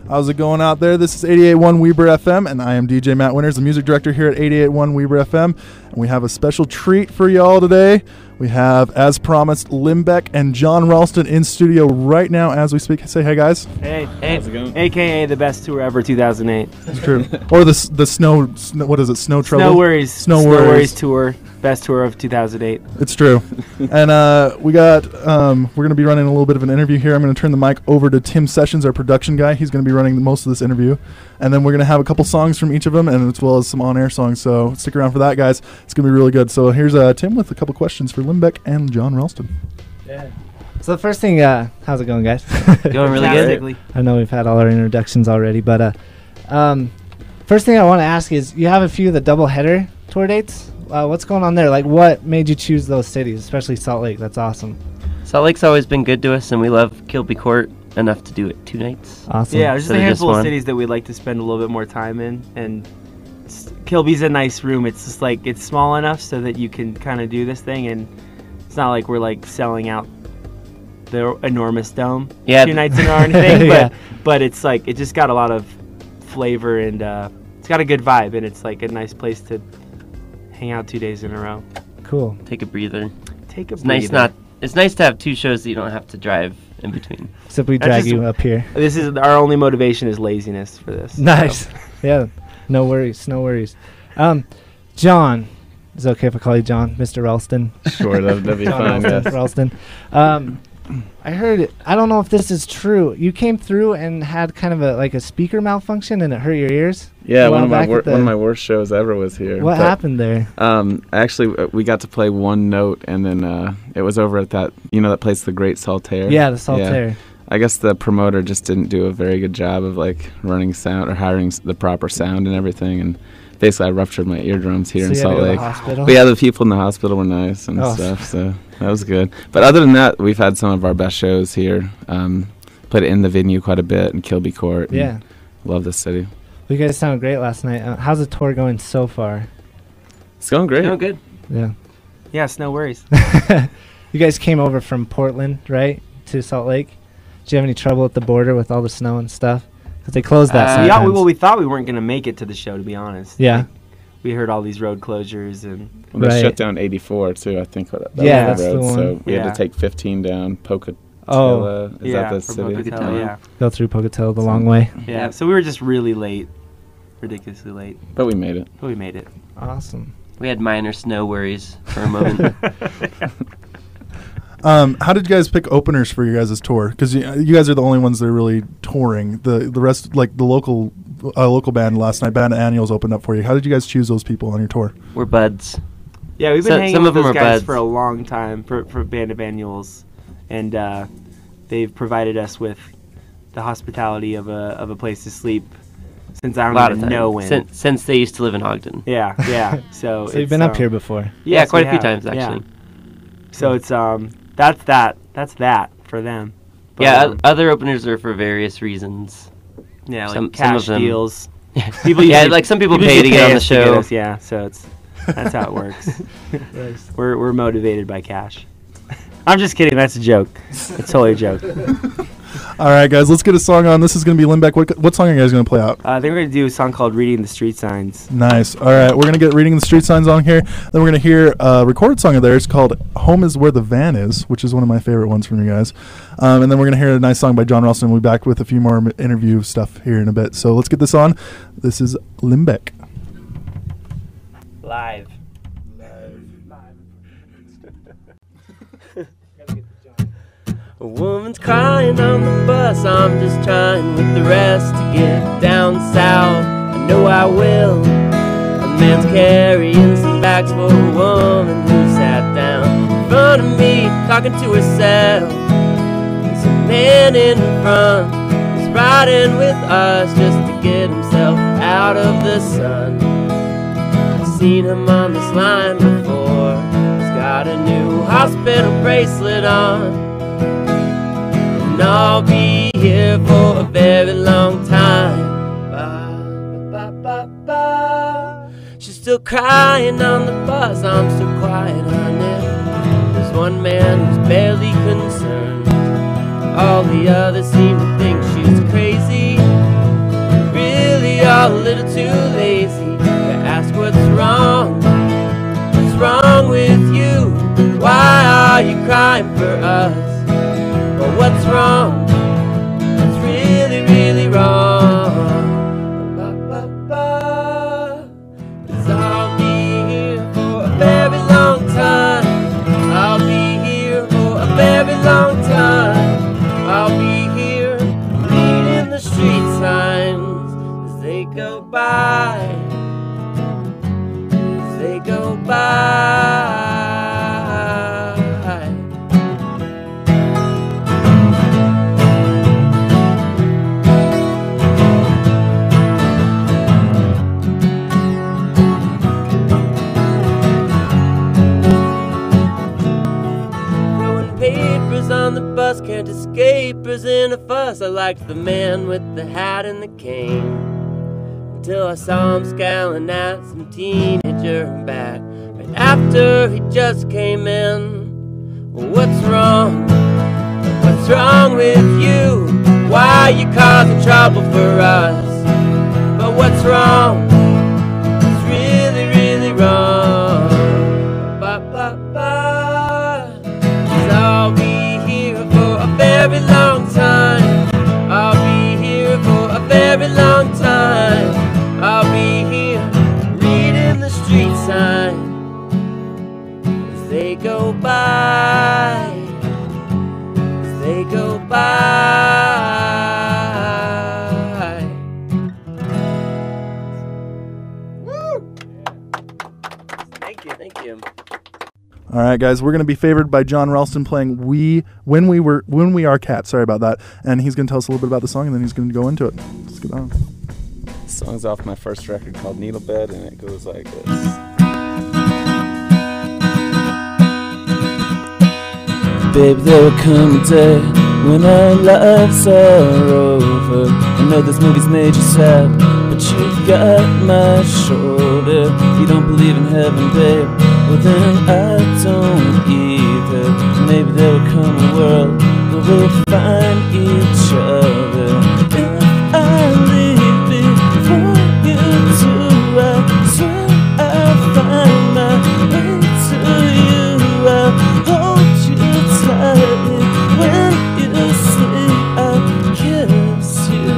How's it going out there? This is 88.1 Weber FM, and I am DJ Matt Winters, the music director here at 88.1 Weber FM. And we have a special treat for y'all today. We have, as promised, Limbeck and John Ralston in studio right now as we speak. Say hey, guys. Hey. How's it going? AKA the best tour ever, 2008. It's true. Or the snow, what is it, Snow Trouble? Snow Worries tour. Best tour of 2008. It's true. And we're going to be running a little bit of an interview here. I'm going to turn the mic over to Tim Sessions, our production guy. He's going to be running most of this interview. And then we're going to have a couple songs from each of them, and as well as some on-air songs. So stick around for that, guys. It's going to be really good. So here's Tim with a couple questions for Limbeck and John Ralston. Yeah. So the first thing, how's it going, guys? Going really good. I know we've had all our introductions already, but first thing I want to ask is, you have a few of the double-header tour dates. What's going on there? Like, what made you choose those cities, especially Salt Lake? That's awesome. Salt Lake's always been good to us, and we love Kilby Court enough to do it 2 nights. Awesome. Yeah, there's just a handful of cities that we'd like to spend a little bit more time in, and Kilby's a nice room. It's just like, it's small enough so that you can kind of do this thing, and it's not like we're like selling out the enormous dome 2 nights in a row or anything, but it's like, it just got a lot of flavor, and it's got a good vibe, and it's like a nice place to hang out 2 days in a row. Cool. Take a breather. It's nice to have 2 shows that you don't have to drive in between. Except we drag you up here. This is our only motivation is laziness for this. Nice. So. Yeah. No worries. John, is it okay if I call you John, Mr. Ralston? Sure, that'd be fine. Yes. Ralston. I heard it. I don't know if this is true. You came through and had kind of a speaker malfunction, and it hurt your ears. Yeah, one of my worst shows ever was here. What happened there? Actually, we got to play one note, and then it was over at that place, the Great Saltaire. Yeah, the Saltaire. Yeah. I guess the promoter just didn't do a very good job of running sound or hiring the proper sound and everything, and basically I ruptured my eardrums here in Salt Lake. But yeah, the people in the hospital were nice and stuff, so that was good. But other than that, we've had some of our best shows here. Played it in the venue quite a bit in Kilby Court. Yeah. Love the city. You guys sound great last night. How's the tour going so far? It's going great. It's going good. Yeah. Yeah, Snow Worries. You guys came over from Portland, right, to Salt Lake? Did you have any trouble at the border with all the snow and stuff? Because they closed that sometimes. We thought we weren't going to make it to the show, to be honest. Yeah. Like, we heard all these road closures. And they shut down 84, too, I think. That's the one. So we had to take 15 down Pocatello. Is that the city? Pocatello, yeah. Go through Pocatello the long way. Yeah, so we were just really late. Ridiculously late. But we made it. Awesome. We had minor snow worries for a moment. How did you guys pick openers for your guys' tour? Because you guys are the only ones that are really touring. The rest, like the local band last night, Band Annuals opened up for you. How did you guys choose those people on your tour? We're buds. Yeah, we've been hanging with those guys for a long time for Band of Annuals, and they've provided us with the hospitality of a place to sleep since I don't even know when. Since they used to live in Ogden. Yeah. So you've been up here before? Yeah, quite a few times actually. Yeah. So it's that's that for them. But, yeah, other openers are for various reasons. Yeah, like cash deals. People some people pay to get on the show. Yeah, so that's how it works. Nice. We're motivated by cash. I'm just kidding. That's a joke. It's totally a joke. All right, guys, let's get a song on. This is going to be Limbeck. What song are you guys going to play out? I think we're going to do a song called Reading the Street Signs. Nice. All right, we're going to get Reading the Street Signs on here. Then we're going to hear a recorded song of theirs called Home is Where the Van Is, which is one of my favorite ones from you guys. And then we're going to hear a nice song by John Ralston. We'll be back with a few more interview stuff here in a bit. So let's get this on. This is Limbeck. Live. A woman's crying on the bus, I'm just trying with the rest to get down south. I know I will. A man's carrying some bags for a woman who sat down in front of me, talking to herself. There's a man in front who's riding with us just to get himself out of the sun. I've seen him on this line before. He's got a new hospital bracelet on. And I'll be here for a very long time. Ba, ba, ba, ba. She's still crying on the bus, I'm so quiet on it. There's one man who's barely concerned. All the others seem to think she's crazy. they go by, as they go by. On the bus, can't escape us in a fuss. I liked the man with the hat and the cane until I saw him scowling at some teenager in back right after he just came in. Well, what's wrong? What's wrong with you? Why you causing trouble for us? But what's wrong? It's really, really wrong. Ba ba ba. 'Cause I'll be very long time. I'll be here for a very long time. I'll be here reading the street sign as they go by, as they go by. Woo! Thank you, thank you. All right, guys, we're going to be favored by John Ralston playing When We Are Cats. Sorry about that. And he's going to tell us a little bit about the song, and then he's going to go into it. Let's get on. The song's off my first record called Needle Bed, and it goes like this. Baby, there will come a day when our lives are over. I know this movie's made you sad, but you've got my shoulder. You don't believe in heaven, babe. Well then I don't either. Maybe there will come a world where we'll find each other. If I leave before you do, I swear I'll find my way to you. I'll hold you tightly when you sleep. I'll kiss you.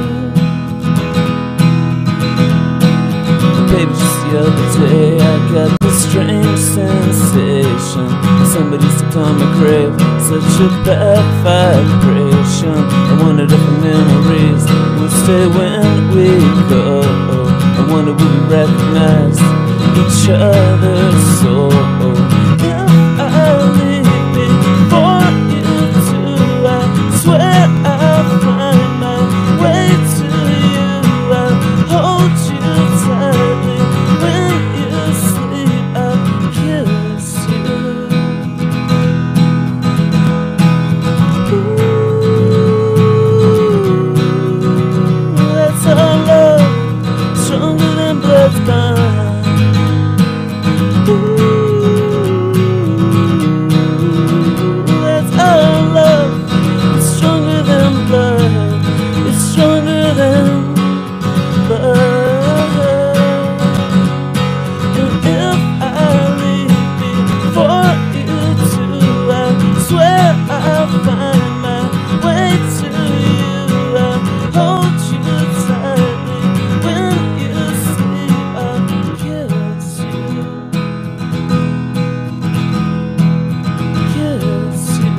Baby, just the other day I got this strange sensation. Somebody stepped on my grave, such a bad vibration. I wondered if the memories would stay when we go. I wonder would we recognize each other's soul. If I leave before you do, I swear I'll find my way to you. I'll hold you tightly when you sleep. I'll kiss you. Ooh, that's our love, stronger than blood's bond. Ooh, that's our love, it's stronger than blood. It's stronger than blood. And if I leave before you do, I swear I'll find my way to you. I'll hold you tightly when you sleep. I'll kiss you. Kiss you.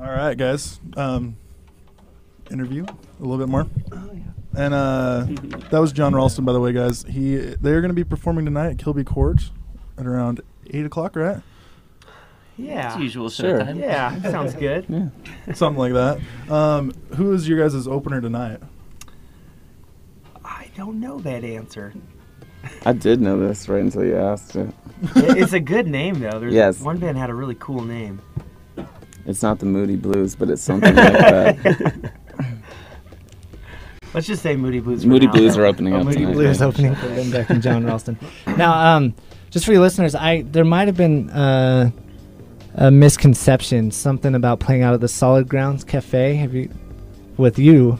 All right, guys. Interview a little bit more. Oh, yeah. And that was John Ralston, by the way, guys. They're going to be performing tonight at Kilby Court at around 8 o'clock, right? Yeah. It's usual Sure. showtime. Yeah, sounds good. Yeah. Something like that. Who is your guys' opener tonight? I don't know that answer. I did know this right until you asked it. It's a good name, though. There's Yes. one band had a really cool name. It's not the Moody Blues, but it's something like that. Let's just say Moody Blues. for Moody now. Blues are opening up Moody tonight. Blues opening for Limbeck and John Ralston. Now, just for your listeners, there might have been a misconception, something about playing out at the Solid Grounds Cafe. With you,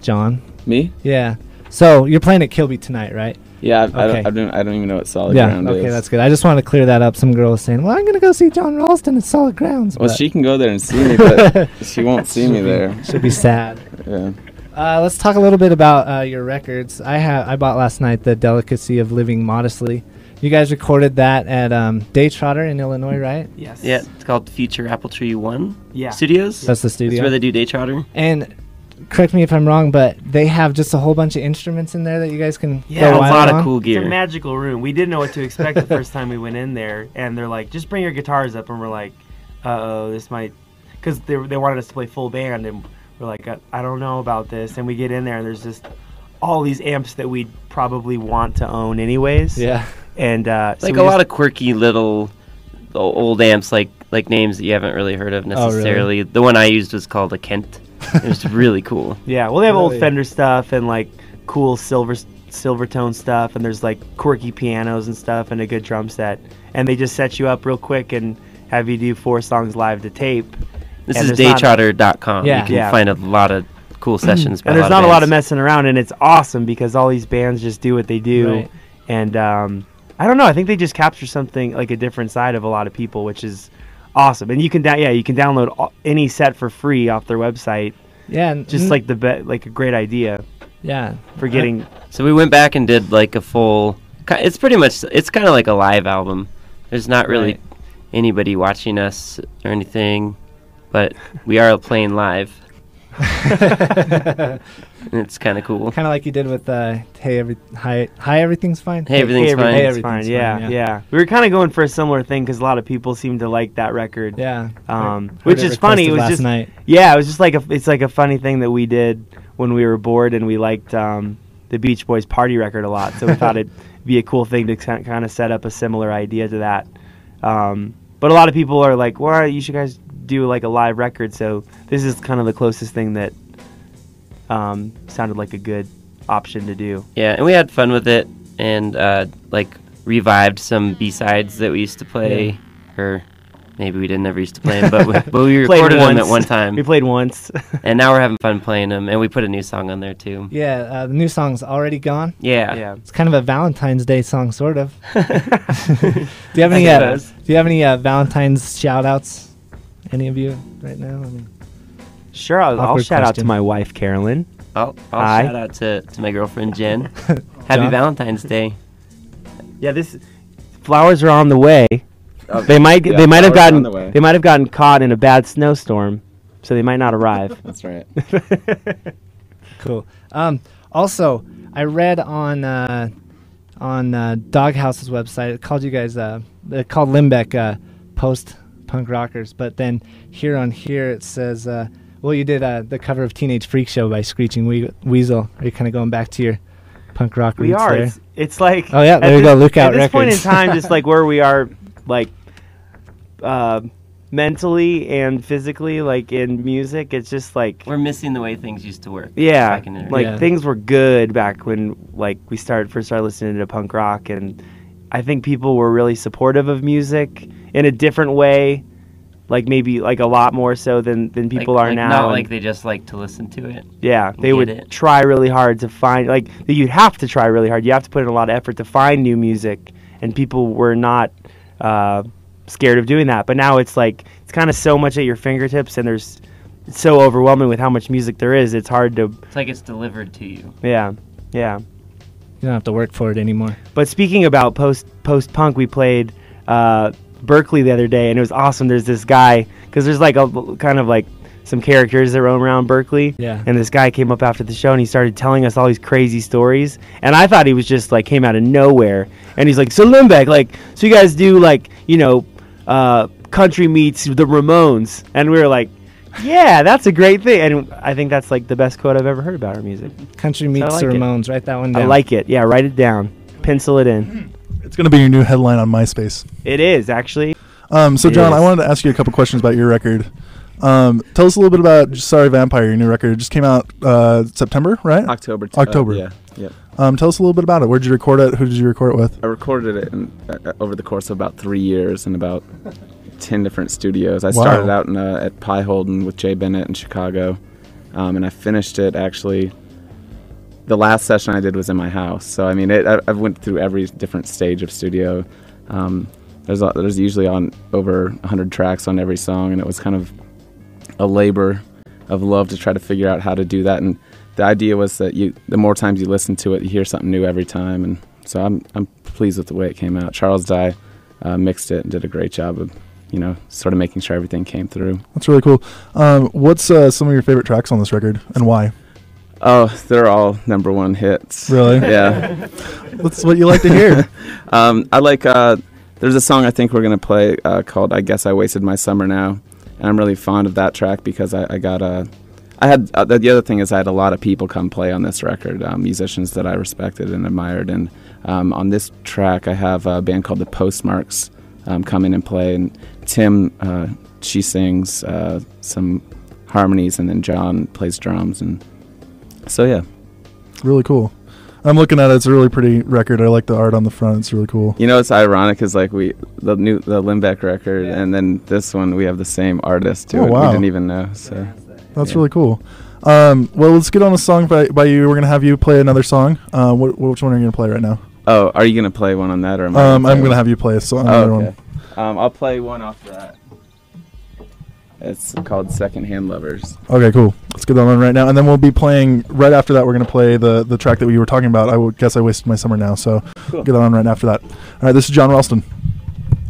John? Me? Yeah. So you're playing at Kilby tonight, right? Yeah, Okay. I don't even know what Solid Yeah. Ground Okay, is. that's good. I just wanted to clear that up. Some girl was saying, "Well, I'm gonna go see John Ralston at Solid Grounds." Well, but she can go there and see me, but she won't see me there. she'll be sad. Yeah. Let's talk a little bit about your records. I bought last night The Delicacy of Living Modestly. you guys recorded that at Daytrotter in Illinois, right? Yes. Yeah, it's called Future Apple Tree 1 Yeah. Studios. That's the studio. That's where they do Daytrotter. And correct me if I'm wrong, but they have just a whole bunch of instruments in there that you guys can Yeah, go a wild lot on? of cool It's gear. a magical room. We didn't know what to expect the first time we went in there, and they're like, "Just bring your guitars up," and we're like, "Uh-oh, this might," because they wanted us to play full band, and we're like, "I don't know about this," and we get in there, and there's just all these amps that we'd probably want to own anyways. Yeah. And It's like a lot of quirky little old amps, like names that you haven't really heard of necessarily. really? The one I used was called a Kent. It was really cool. Yeah, well, they have old Really? Fender stuff and like cool silver tone stuff, and there's like quirky pianos and stuff, and a good drum set. And they just set you up real quick and have you do 4 songs live to tape. This And is there's not- daytrotter.com. Yeah. You can Yeah. find a lot of cool sessions. by And there's not a lot of bands. messing around, and it's awesome because all these bands just do what they do. Right. And I don't know, I think they just capture something like a different side of a lot of people, which is awesome. And you can you can download any set for free off their website. Yeah. And Just like like a great idea yeah. for getting. So we went back and did like a full. It's pretty much. It's kind of like a live album. There's not really Right. anybody watching us or anything, but we are playing live. And it's kind of cool. Kind of like you did with hi, everything's fine. Hey, everything's fine. Hey, Everything's everything's fine. Yeah, fine, yeah. We were kind of going for a similar thing because a lot of people seem to like that record. Yeah. Which Heard it is funny. It requested was last just night. yeah. It was just like it's like a funny thing that we did when we were bored and we liked the Beach Boys Party record a lot. So we thought it'd be a cool thing to kind of set up a similar idea to that. But a lot of people are like, "Well, you should guys do like a live record." So this is kind of the closest thing that sounded like a good option to do. Yeah, and we had fun with it, and like revived some B-sides that we used to play, or maybe we didn't ever used to play them, but we Played recorded them once. at one time, We played once. and now we're having fun playing them, and we put a new song on there too. Yeah. The new song's already gone. Yeah. Yeah. It's kind of a Valentine's Day song, sort of. Do you have any? I suppose. Do you have any Valentine's shout-outs? Any of you right now? I mean, Sure, I'll Awkward shout out to question. my wife, Carolyn. I'll Hi. shout out to my girlfriend Jen. Happy John? Valentine's Day. Yeah, flowers are on the way. They might Yeah, they might have flowers are on gotten the way. they might have gotten caught in a bad snowstorm, so they might not arrive. That's right. cool. Also, I read on Doghouse's website. It called you guys. It called Limbeck post-punk rockers. But then here it says, well, you did the cover of Teenage Freak Show by Screeching Weasel. Are you kind of going back to your punk rock We roots are. there? It's like Oh, yeah, at there you go, Lookout At this point in Records. time, just like where we are, like mentally and physically, like in music, it's just like We're missing the way things used to work. yeah, back in the- like Yeah. things were good back when like we first started listening to punk rock, and I think people were really supportive of music in a different way, like maybe like a lot more so than people are now. Not and- like they just like to listen to it. yeah, they get would it. try really hard to find like you'd have to try really hard. You have to put in a lot of effort to find new music, and people were not scared of doing that. But now it's like it's kind of so much at your fingertips, and it's so overwhelming with how much music there is. It's hard to It's like it's delivered to you. yeah. You don't have to work for it anymore. But speaking about post punk, we played Berkeley the other day, and it was awesome. There's this guy because there's like a kind of like some characters that roam around Berkeley. Yeah. And this guy came up after the show, and he started telling us all these crazy stories. And I thought he was just like came out of nowhere. And he's like, "So Limbeck, like, so you guys do like, you know, country meets the Ramones?" And we were like, "Yeah, that's a great thing." And I think that's like the best quote I've ever heard about our music. Country meets like the it. Ramones. Write that one down. I like it. Yeah, write it down. Pencil it in. It's going to be your new headline on MySpace. It is actually. So It John, is. I wanted to ask you a couple questions about your record. Tell us a little bit about Sorry Vampire, your new record. It just came out September, right? October. October. Yeah. Yep. Tell us a little bit about it. Where'd you record it? Who did you record it with? I recorded it over the course of about 3 years in about 10 different studios. I started out at Pie Holden with Jay Bennett in Chicago, and I finished it actually. The last session I did was in my house, so I mean, I went through every different stage of studio. There's usually on over 100 tracks on every song, and it was kind of a labor of love to try to figure out how to do that. And the idea was that the more times you listen to it, you hear something new every time, and So I'm pleased with the way it came out. Charles Dye mixed it and did a great job of, sort of making sure everything came through. That's really cool. What's some of your favorite tracks on this record, and why? Oh, they're all #1 hits. Really? Yeah. That's what you like to hear. I like, there's a song I think we're going to play called I Guess I Wasted My Summer Now. And I'm really fond of that track because the other thing is I had a lot of people come play on this record, musicians that I respected and admired. And on this track, I have a band called the Postmarks come in and play. And Tim, she sings some harmonies, and then John plays drums. And so, yeah. Really cool. I'm looking at it. It's a really pretty record. I like the art on the front. It's really cool. It's ironic because like the Limbeck record, and then this one we have the same artist too. Wow. We didn't even know. So that's really cool. Well, let's get on a song by you. We're gonna have you play another song. Which one are you gonna play right now? Oh, are you gonna play one on that, or I'm gonna have you play a song. Okay. I'll play one off that. It's called Secondhand Lovers. Okay, cool. Let's get that on right now. And then we'll be playing, right after that, we're going to play the track that we were talking about. I guess I wasted my summer now. So cool. Get that on right after that. All right, this is John Ralston.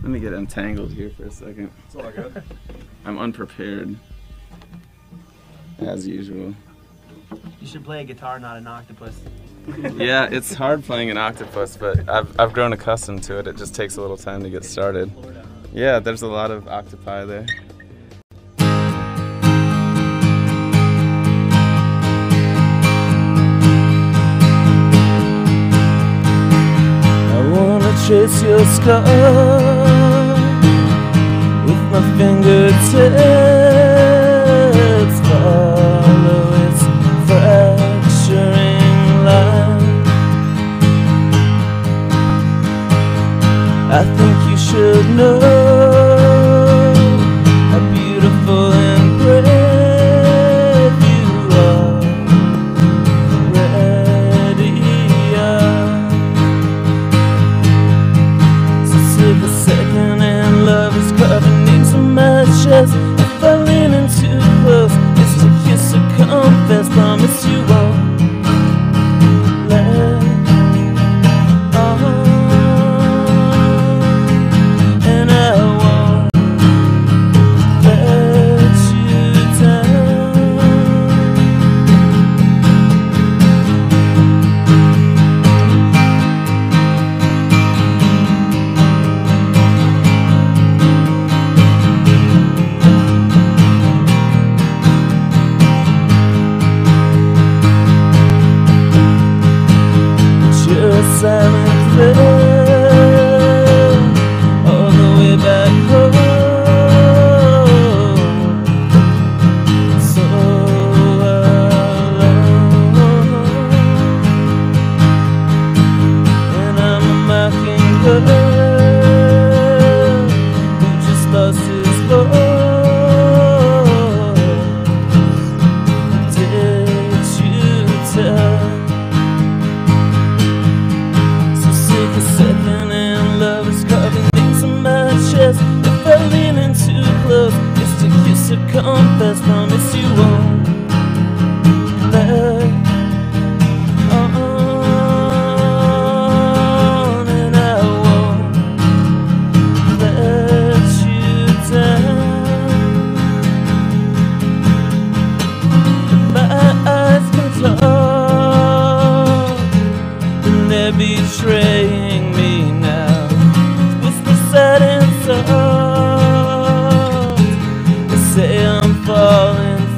Let me get untangled here for a second. It's all good. I'm unprepared, as usual. You should play a guitar, not an octopus. Yeah, it's hard playing an octopus, but I've grown accustomed to it. It just takes a little time to get started. Yeah, there's a lot of octopi there. Trace your scar with my fingertips, follow its fracturing line. I think you should know how beautiful and brave you already are. A second and love is carving names on my chest. If I lean in too close, it's to kiss or confess. Promise you won't let on, and I won't let you down. Silent prayer all the way back home, so alone. And I'm a mockingbird who just lost his voice. Did you tell? Second and love is carving things on my chest. If I lean in too close, it's to kiss or confess. Promise you won't let on, and I won't let you down. If my eyes can talk, then they're betraying.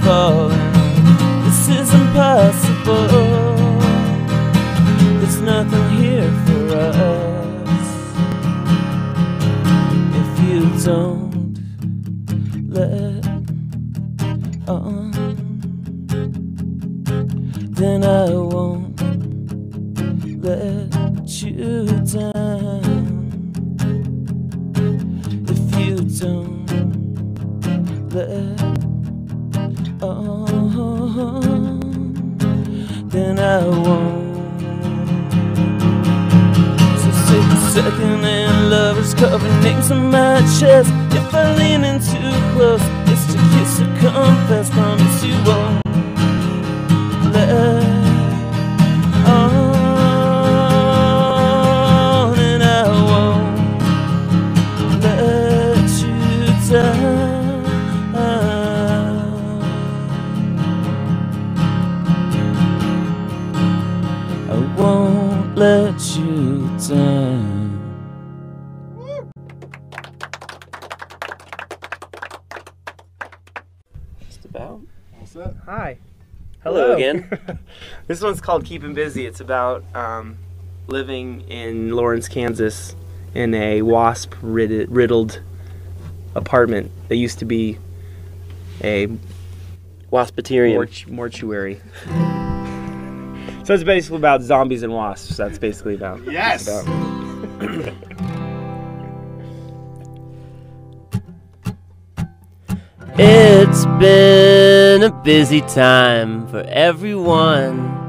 Falling, this is impossible. There's nothing here for us. If you don't let on, then I won't let you down. If you don't let then I won't. So take a second and love is covering names on my chest. If I lean in too close, it's to kiss or confess. Promise you won't let on, sun. Just about. What's that? Hi. Hello again. This one's called Keeping Busy. It's about living in Lawrence, Kansas in a wasp-riddled apartment that used to be a Waspaterium. mortuary. So it's basically about zombies and wasps. That's basically about. Yes. It's been a busy time for everyone.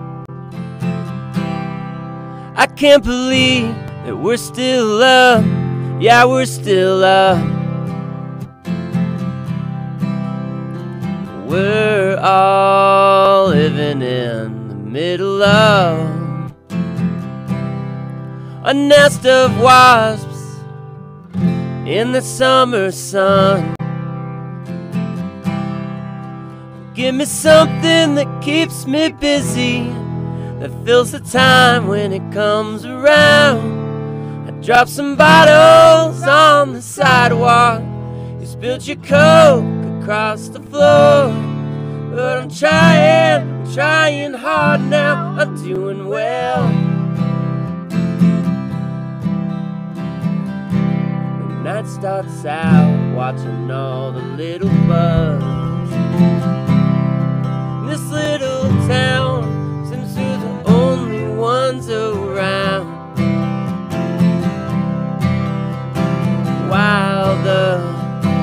I can't believe that we're still up. Yeah, we're still up. We're all living in the middle of a nest of wasps in the summer sun. Give me something that keeps me busy, that fills the time when it comes around. I dropped some bottles on the sidewalk. You spilled your Coke across the floor. But I'm trying hard now. I'm doing well. The night starts out watching all the little bugs. This little town seems we're the only ones around. While the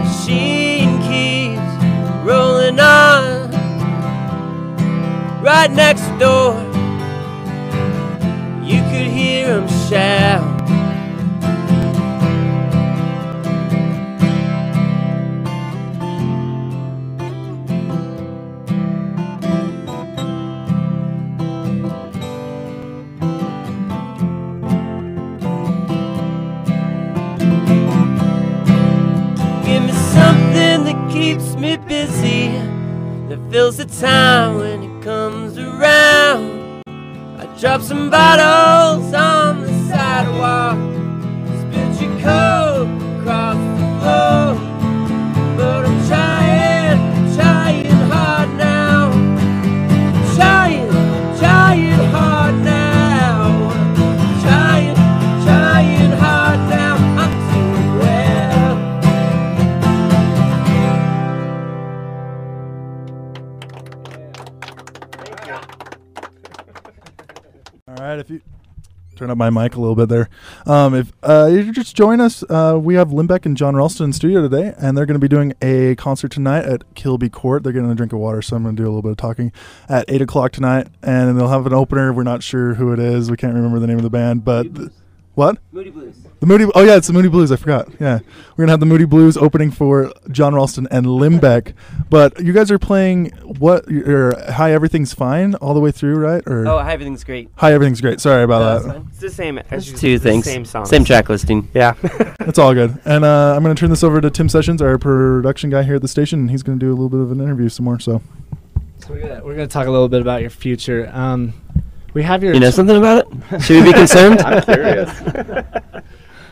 machine keeps rolling on, right next door you could hear them shout. Keeps me busy, that fills the time when it comes around. I dropped some bottles on the sidewalk, spilled your Coke across the floor. But I'm trying hard now. Trying hard now. Trying hard now. I'm doing well. All right, if you turn up my mic a little bit there. If you just join us, we have Limbeck and John Ralston in studio today, and they're going to be doing a concert tonight at Kilby Court. They're getting a drink of water, so I'm going to do a little bit of talking at 8 o'clock tonight, and they'll have an opener. We're not sure who it is. We can't remember the name of the band, but what? Moody Blues. The Moody. Oh yeah, it's the Moody Blues. I forgot. Yeah, we're gonna have the Moody Blues opening for John Ralston and Limbeck. But you guys are playing what? Your Hi Everything's Fine all the way through, right? Or Oh, Hi Everything's Great. Hi Everything's Great. Sorry about that. It's the same. There's two things. Same song. Same track listing. Yeah. It's all good. And I'm gonna turn this over to Tim Sessions, our production guy here at the station. And he's gonna do a little bit of an interview some more. So we're gonna talk a little bit about your future. We have your. You know something about it? Should we be concerned? I'm curious.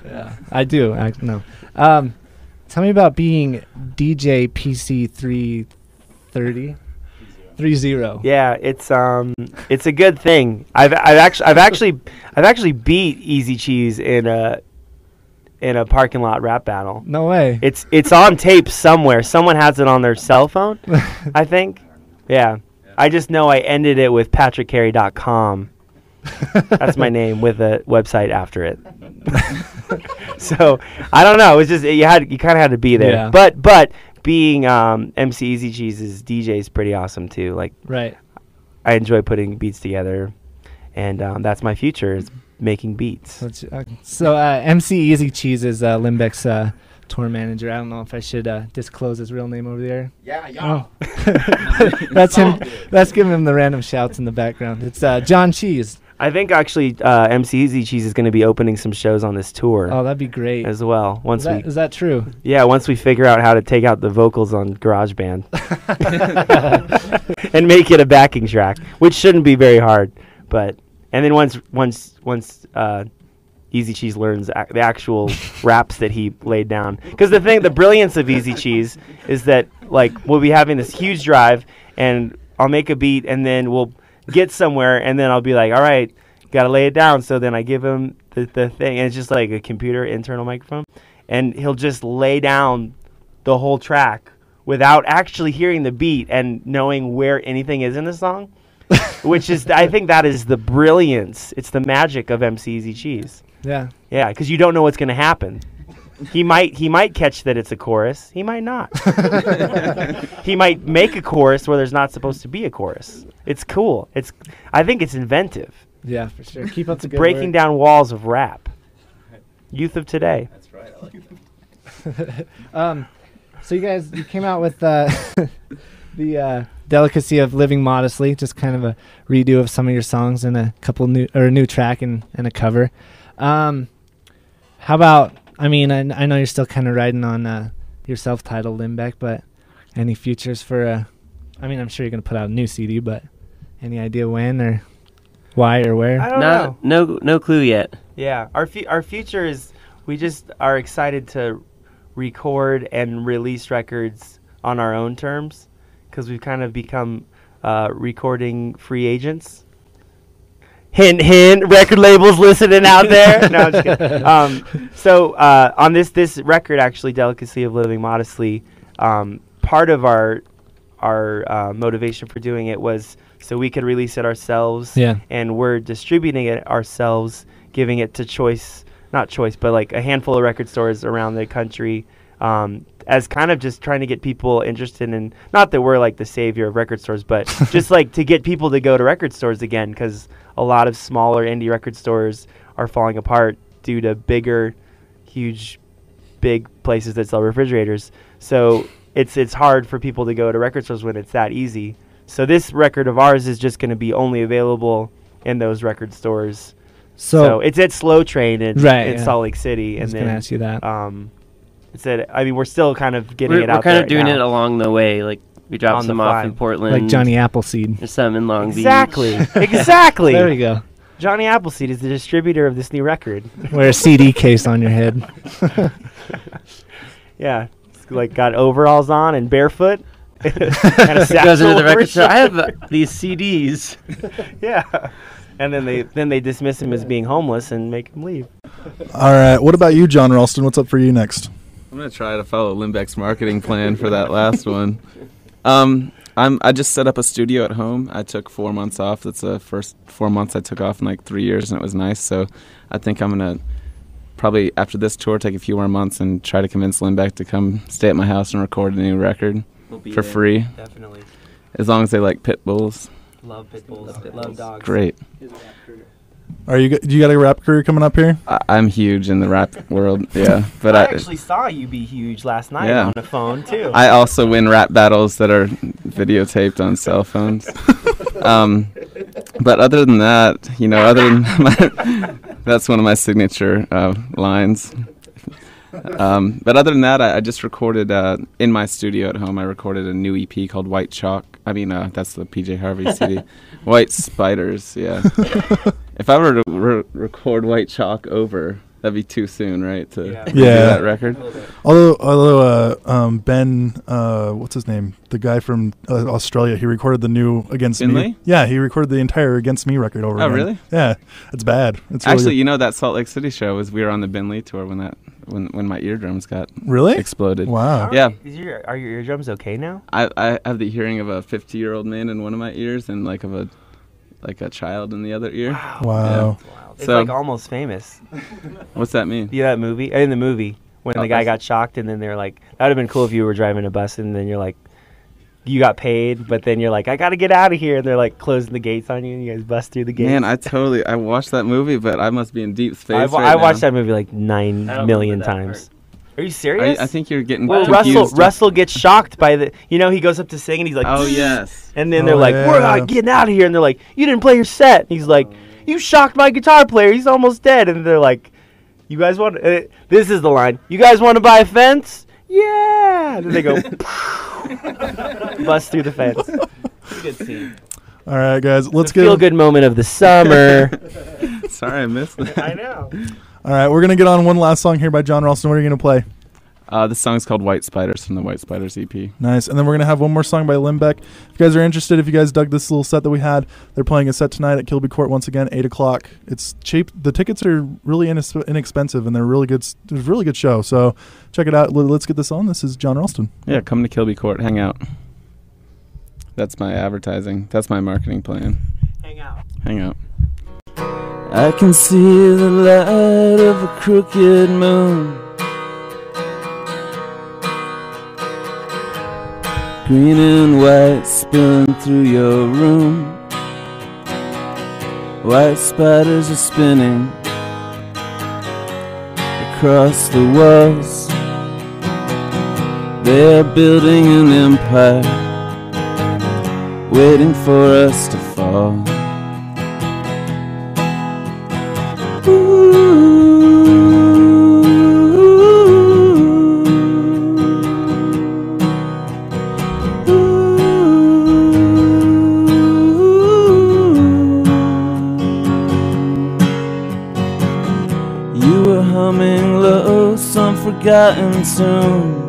Yeah, I do. No. Tell me about being DJ PC 330. 30. Yeah, it's a good thing. I've actually beat Easy Cheese in a parking lot rap battle. No way. It's on tape somewhere. Someone has it on their cell phone, I think. Yeah. I just know I ended it with patrickcarey.com. That's my name with a website after it. So I don't know. It was just you kind of had to be there. Yeah. But being MC Easy Cheese's DJ is pretty awesome too. Like Right. I enjoy putting beats together, and that's my future is making beats. So MC Easy Cheese is Limbeck's tour manager. I don't know if I should disclose his real name over there. Yeah. Oh. That's him. Let's give him the random shouts in the background. It's John Cheese. I think actually MC Easy Cheese is going to be opening some shows on this tour. Oh, that'd be great. As well. Is that true? Yeah, once we figure out how to take out the vocals on GarageBand and make it a backing track, which shouldn't be very hard. And then once Easy Cheese learns the actual raps that he laid down. Because the brilliance of Easy Cheese is that, like, we'll be having this huge drive, and I'll make a beat, and then we'll get somewhere, and then I'll be like, all right, got to lay it down. So then I give him the thing, and it's just like a computer internal microphone, and he'll just lay down the whole track without actually hearing the beat and knowing where anything is in the song, which is, I think that is the brilliance. It's the magic of MC Easy Cheese. Yeah. Yeah, because you don't know what's going to happen. He might catch that it's a chorus. He might not. He might make a chorus where there's not supposed to be a chorus. It's cool. I think it's inventive. Yeah, for sure. Keep up the good breaking work. down walls of rap. Youth of today. That's right. I like it. So you came out with the Delicacy of Living Modestly, just kind of a redo of some of your songs and a couple new track and a cover. How about, I mean, I know you're still kind of riding on your self-titled Limbeck, but any futures for I'm sure you're going to put out a new CD, but any idea when or why or where? I don't know. No clue yet. Yeah, our future is, we just are excited to record and release records on our own terms, because we've kind of become recording free agents. Hint, hint, record labels listening out there. No, I'm just kidding. So on this record, actually, Delicacy of Living Modestly, part of our motivation for doing it was so we could release it ourselves. Yeah. And we're distributing it ourselves, giving it to not choice, but like a handful of record stores around the country, as kind of just trying to get people interested in, not that we're like the savior of record stores, but just like to get people to go to record stores again, because a lot of smaller indie record stores are falling apart due to big places that sell refrigerators. So it's hard for people to go to record stores when it's that easy. So this record of ours is just going to be only available in those record stores. So it's at Slow Train in Salt Lake City. I was going to ask you that. We're still kind of getting it out there. We're kind of doing it along the way. Like, we dropped some off in Portland. Like Johnny Appleseed. There's some in Long Beach. Exactly. There we go. Johnny Appleseed is the distributor of this new record. Wear a CD case on your head. Yeah. It's like got overalls on and barefoot. And a goes into the record store. I have these CDs. Yeah. And then they dismiss him as being homeless and make him leave. All right. What about you, John Ralston? What's up for you next? I'm going to try to follow Limbeck's marketing plan for that last one. I just set up a studio at home. I took 4 months off. That's the first 4 months I took off in like 3 years, and it was nice. So I think I'm going to probably, after this tour, take a few more months and try to convince Limbeck to come stay at my house and record a new record for free. Definitely. As long as they like pit bulls. Love pit bulls. Love dogs. Great. Do you got a rap career coming up here? I'm huge in the rap world, yeah. But I actually saw you be huge last night on the phone, too. I also win rap battles that are videotaped on cell phones. But other than that, that's one of my signature lines. But other than that, I just recorded in my studio at home. I recorded a new EP called White Chalk. That's the PJ Harvey CD. White Spiders, yeah. If I were to record White Chalk over, that'd be too soon, right? To do that record. Although Ben, what's his name? The guy from Australia, he recorded the new Against Finley? Me. Yeah, he recorded the entire Against Me record over again. Oh, really? Yeah, it's bad. It's actually, that Salt Lake City show we were on the Ben Lee tour when my eardrums got exploded. Wow. Yeah. Are your eardrums okay now? I have the hearing of a 50-year-old man in one of my ears and like a child in the other ear. Wow. Yeah. It's like Almost Famous. What's that mean? Yeah, that movie. In the movie, when the guy got shocked, and then they're like, that would have been cool if you were driving a bus, and then you're like, you got paid, but then you're like, I got to get out of here. And they're like closing the gates on you, and you guys bust through the gates. Man, I watched that movie, but I must be in deep space I watched that movie like 9 million times. Are you serious? I think you're getting confused. Russell gets shocked by the, he goes up to sing, and he's like, oh, yes. And then they're like, we're not getting out of here. And they're like, you didn't play your set. And he's like, you shocked my guitar player. He's almost dead. And they're like, you guys want, this is the line, you guys want to buy a fence? Yeah. And then they go, bust through the fence. It's a good scene. All right, guys, let's get a feel-good moment of the summer. Sorry, I missed that. I know. All right, we're going to get on one last song here by John Ralston. What are you going to play? This song's called White Spiders from the White Spiders EP. Nice. And then we're going to have one more song by Limbeck. If you guys are interested, if you guys dug this little set that we had, they're playing a set tonight at Kilby Court once again, 8 o'clock. It's cheap. The tickets are really inexpensive, and they're really good. It's a really good show. So check it out. Let's get this on. This is John Ralston. Yeah, come to Kilby Court. Hang out. That's my advertising. That's my marketing plan. Hang out. Hang out. I can see the light of a crooked moon, green and white spilling through your room. White spiders are spinning across the walls. They're building an empire, waiting for us to fall. You were humming low some forgotten tune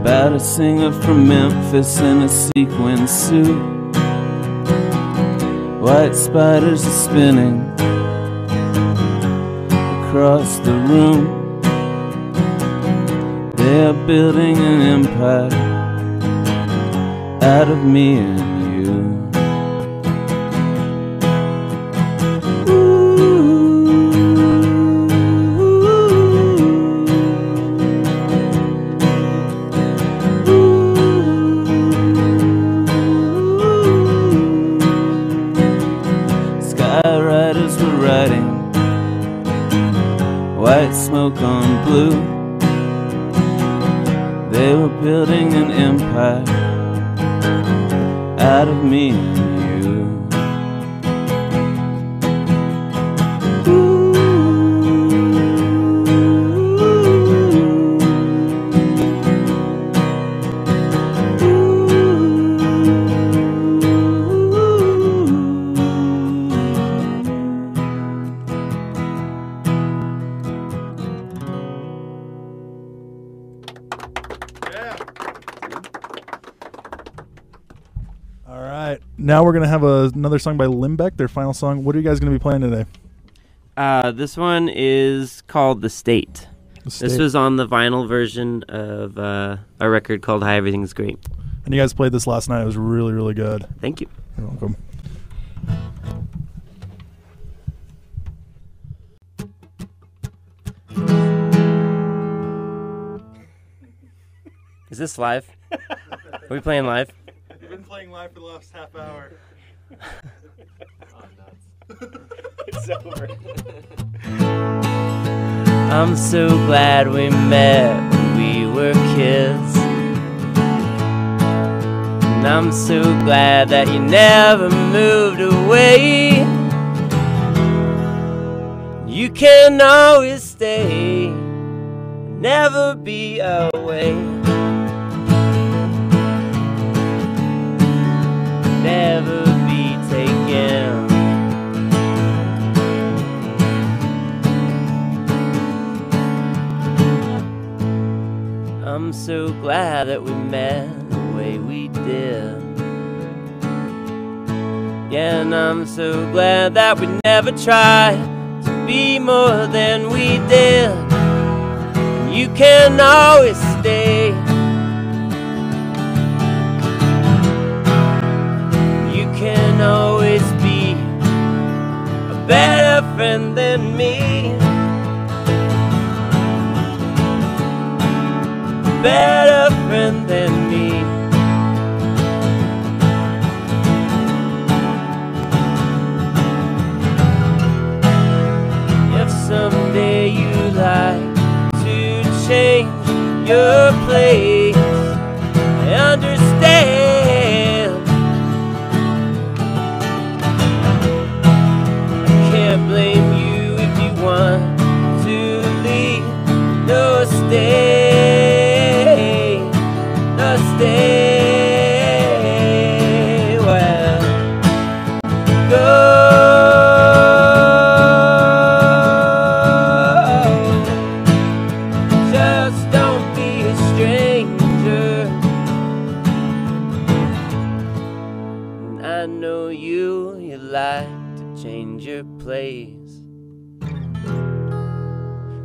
about a singer from Memphis in a sequin suit. White spiders are spinning across the room. They're building an empire out of me and you. Skywriters were writing white smoke on blue. They were building an empire out of me and you. All right. Now we're going to have another song by Limbeck, their final song. What are you guys going to be playing today? This one is called The State. This was on the vinyl version of a record called Hi, Everything's Great. And you guys played this last night. It was really, really good. Thank you. You're welcome. Is this live? Are we playing live? We've been playing live for the last half hour. It's over. I'm so glad we met when we were kids. And I'm so glad that you never moved away. You can always stay, never be away. Never be taken. I'm so glad that we met the way we did. Yeah, and I'm so glad that we never tried to be more than we did. And you can always stay. You can always be a better friend than me. Better friend than me. If someday you like to change your place, I understand. I can't blame you if you want to leave. No, stay. Stay well. Go. days.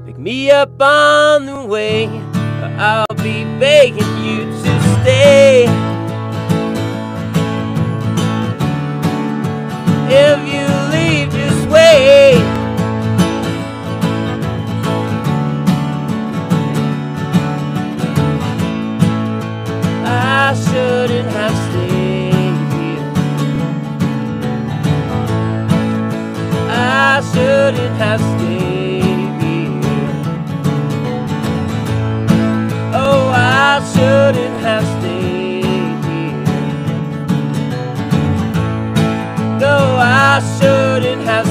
Pick me up on the way, or I'll be begging you to stay. If you leave, just wait. I shouldn't have stayed here. I shouldn't have stayed here. Oh, I shouldn't have stayed here. No, I shouldn't have